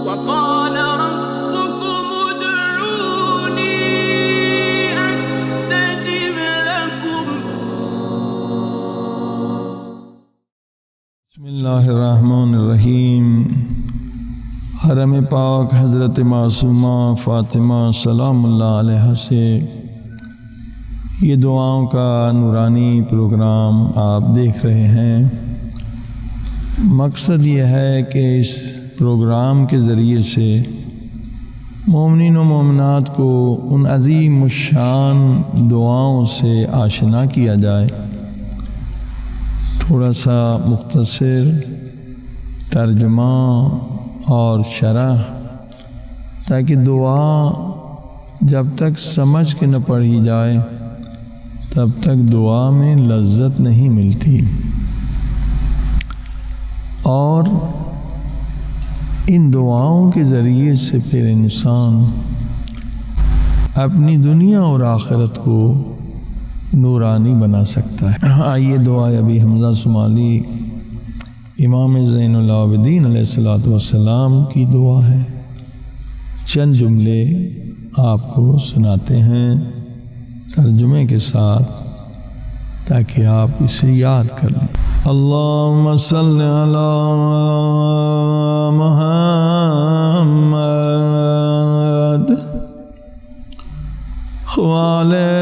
وقال ربكم ادعوني أستجب لكم بسم اللہ الرحمن الرحیم۔ حرم پاک حضرت معصومہ فاطمہ سلام اللہ علیہ سے یہ دعاؤں کا نورانی پروگرام آپ دیکھ رہے ہیں۔ مقصد یہ ہے کہ اس پروگرام کے ذریعے سے مومنین و مومنات کو ان عظیم الشان دعاؤں سے آشنا کیا جائے۔ تھوڑا سا مختصر ترجمہ اور شرح، تاکہ دعا جب تک سمجھ کے نہ پڑھی جائے تب تک دعا میں لذت نہیں ملتی، اور ان دعاؤں کے ذریعے سے پھر انسان اپنی دنیا اور آخرت کو نورانی بنا سکتا ہے۔ آئیے دعا ابی حمزہ صومالی امام زین العابدین علیہ السلام کی دعا ہے، چند جملے آپ کو سناتے ہیں ترجمے کے ساتھ تاکہ آپ اسے یاد کر لیں۔ اللہم صل علی محمد وعلی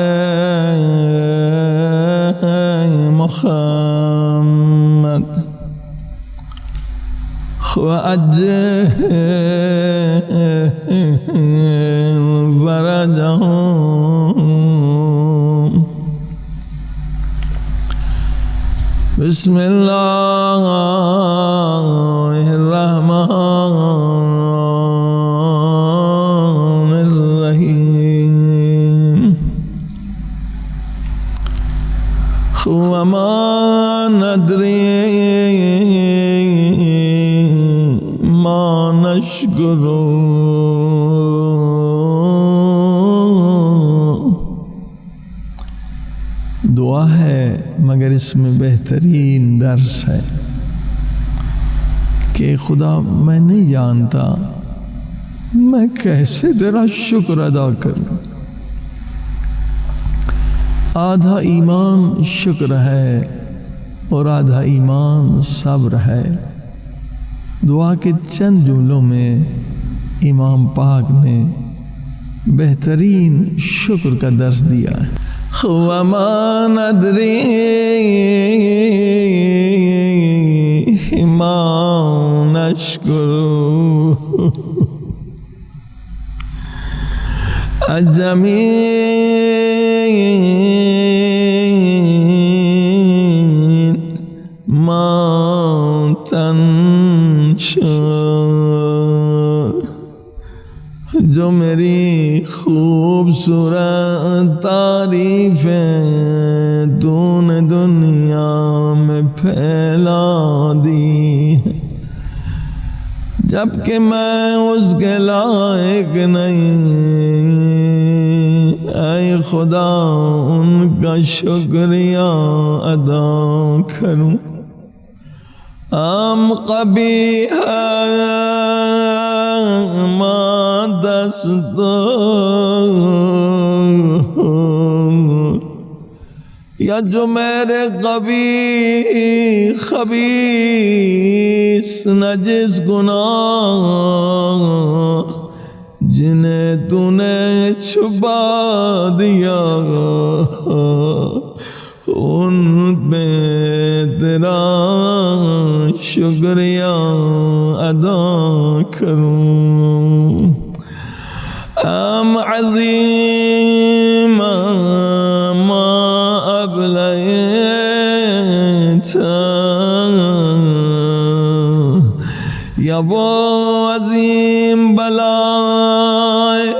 محمد وعجل فرجهم۔ بسم اللہ الرحمن الرحیم۔ وما ندری ما نشکر، دعا ہے مگر اس میں بہترین درس ہے کہ خدا میں نہیں جانتا میں کیسے تیرا شکر ادا کروں۔ آدھا ایمان شکر ہے اور آدھا ایمان صبر ہے۔ دعا کے چند جملوں میں امام پاک نے بہترین شکر کا درس دیا ہے۔ وما ندری ما نشکر اجمعین ما تنشر، جو میری خوبصورت تعریفیں تو نے دنیا میں پھیلا دی، جبکہ میں اس کے لائق نہیں، اے خدا ان کا شکریہ ادا کروں۔ ام قبیح ما دستور، یا جو میرے قبیح خبیث نجس گناہ جنہیں تو نے چھپا دیا، ان پہ تیرا شکریہ ادا کروں۔ ام عظیم ما ابلیت، یا وہ عظیم بلائیں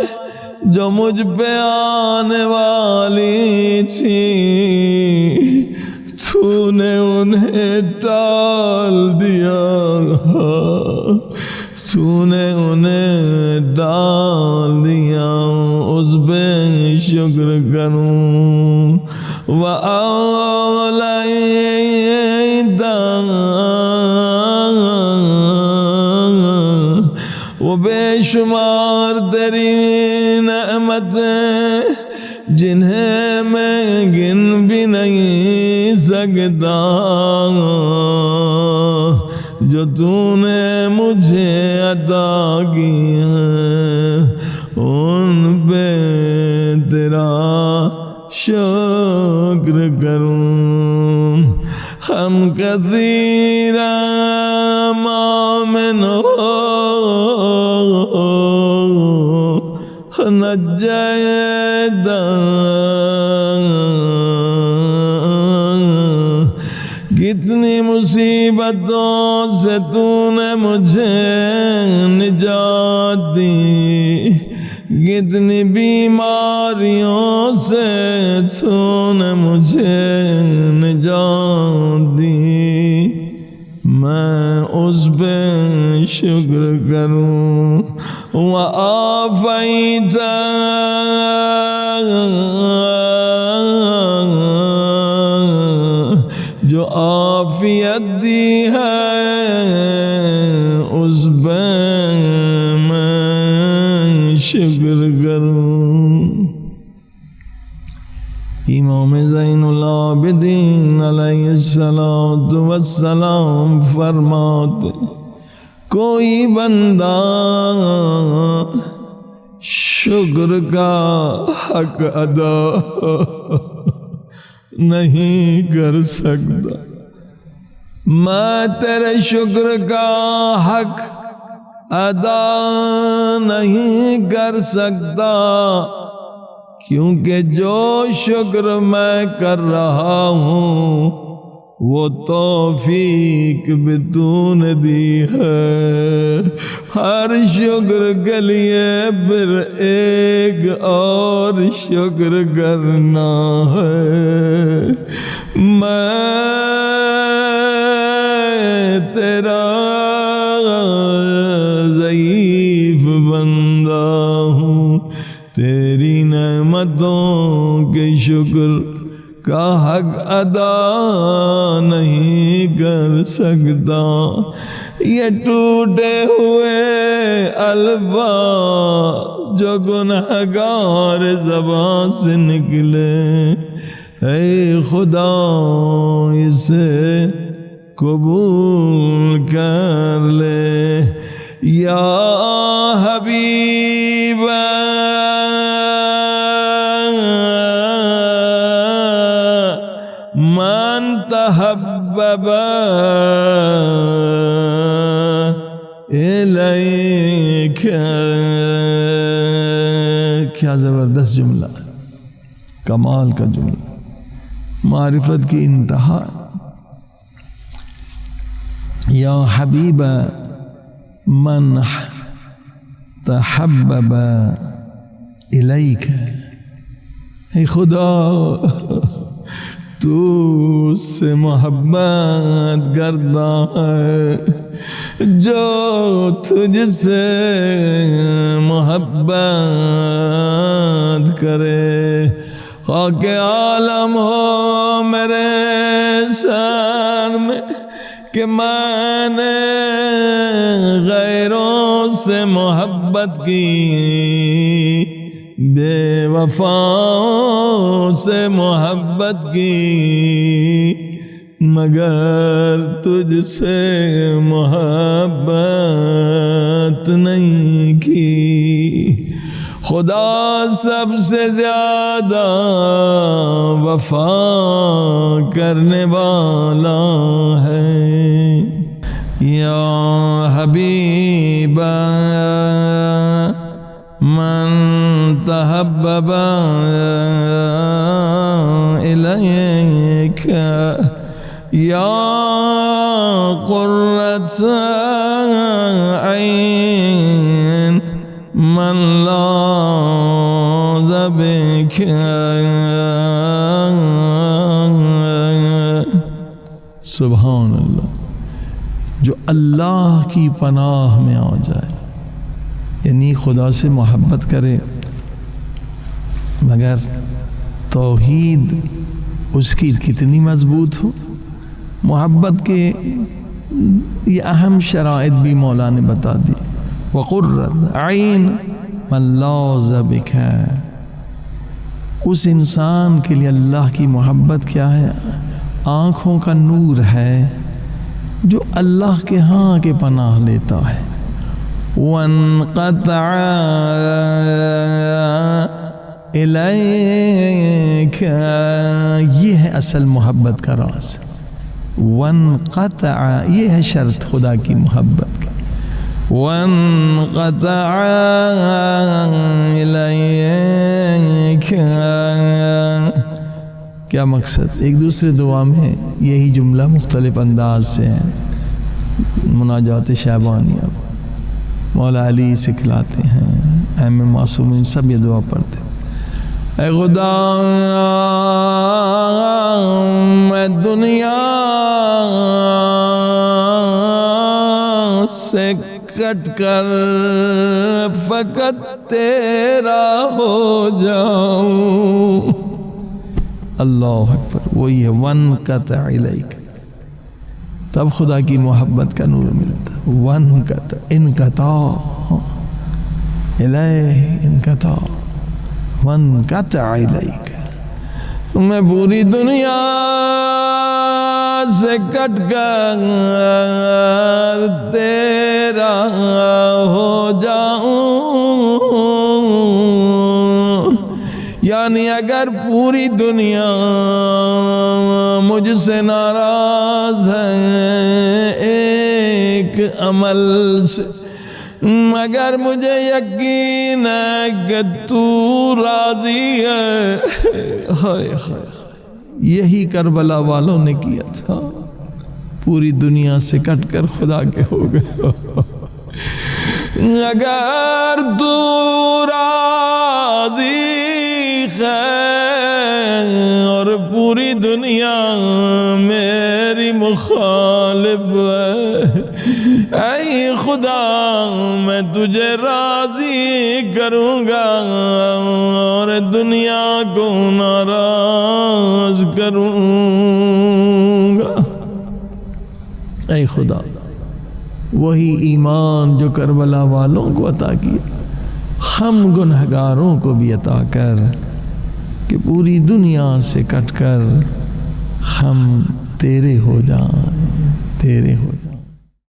جو مجھ پہ آنے والی تھی، تو نے انہیں ٹال دیا، تو نے انہیں ڈال دیا، اس پہ شکر کروں۔ وَأَوْلَيْتَ وہ بے شمار تیری نعمتیں جنہیں میں گن بھی نہیں سکتا، جو تو نے مجھے عطا کی ہیں ان پہ تیرا شکر کروں۔ ہم کثیرا مومن نجیتا، کتنی مصیبتوں سے تو نے مجھے نجات دی، کتنی بیماریوں سے تو نے مجھے نجات دی، میں اس پہ شکر کروں۔ وَآفَيْتَ جو عافیت دی ہے اس پہ میں شکر کروں۔ امام زین العابدین علیہ السلام فرماتے کوئی بندہ شکر کا حق ادا نہیں کر سکتا، میں تیرے شکر کا حق ادا نہیں کر سکتا، کیونکہ جو شکر میں کر رہا ہوں وہ توفیق بھی تو نے دی ہے، ہر شکر کے لیے پھر ایک اور شکر کرنا ہے۔ میں تیرا ضعیف بندہ ہوں، تیری نعمتوں کے شکر کا حق ادا نہیں کر سکتا۔ یہ ٹوٹے ہوئے الفاظ جو گنہگار زبان سے نکلے، اے خدا اسے قبول کر لے۔ یا حبیب من تحبب الیک، کیا زبردست جملہ، کمال کا جملہ، معرفت کی انتہا۔ یا حبیب من تحبب الیک، اے خدا تو اس سے محبت کرتا ہے جو تجھ سے محبت کرے، خاک عالم ہو میرے سر میں کہ میں نے غیروں سے محبت کی، بے وفاؤں سے محبت کی، مگر تجھ سے محبت نہیں کی۔ خدا سب سے زیادہ وفا کرنے والا ہے۔ یا حبیب من تحبب الیک، یا قرۃ عین من لاذ بک، سبحان اللہ، جو اللہ کی پناہ میں آ جائے، یعنی خدا سے محبت کرے مگر توحید اس کی کتنی مضبوط ہو۔ محبت کے یہ اہم شرائط بھی مولا نے بتا دی۔ وقرۃ عین من لاذ بک، اس انسان کے لیے اللہ کی محبت کیا ہے؟ آنکھوں کا نور ہے جو اللہ کے ہاں کے پناہ لیتا ہے۔ وانقطع الیک، یہ ہے اصل محبت کا راز۔ وانقطع، یہ ہے شرط خدا کی محبت کا۔ وانقطع الیک، کیا مقصد؟ ایک دوسرے دعا میں یہی جملہ مختلف انداز سے ہے، مناجات شعبانیہ مولا علی سکھلاتے ہیں، ایم معصومین سب یہ دعا پڑھتے ہیں۔ اے خدا میں دنیا سے کٹ کر فقط تیرا ہو جاؤں۔ اللہ اکبر، وہی ہے وانقطع الیک، تب خدا کی محبت کا نور ملتا ہے۔ وانقطع، انقطاع، الیہ انقطاع، وانقطع الیک، میں پوری دنیا سے کٹ کر تیرا ہو جاؤں، یعنی اگر پوری دنیا مجھ سے ناراض ہے ایک عمل سے، مگر مجھے یقین ہے کہ تو راضی ہے۔ یہی کربلا والوں نے کیا تھا، پوری دنیا سے کٹ کر خدا کے ہو گئے۔ اگر تو راضی ہے اور پوری دنیا میری مخالف ہے، اے خدا میں تجھے راضی کروں گا اور دنیا کو ناراض کروں گا۔ اے خدا، وہی ایمان جو کربلا والوں کو عطا کیا، ہم گنہگاروں کو بھی عطا کر کہ پوری دنیا سے کٹ کر ہم تیرے ہو جائیں، تیرے ہو جائیں۔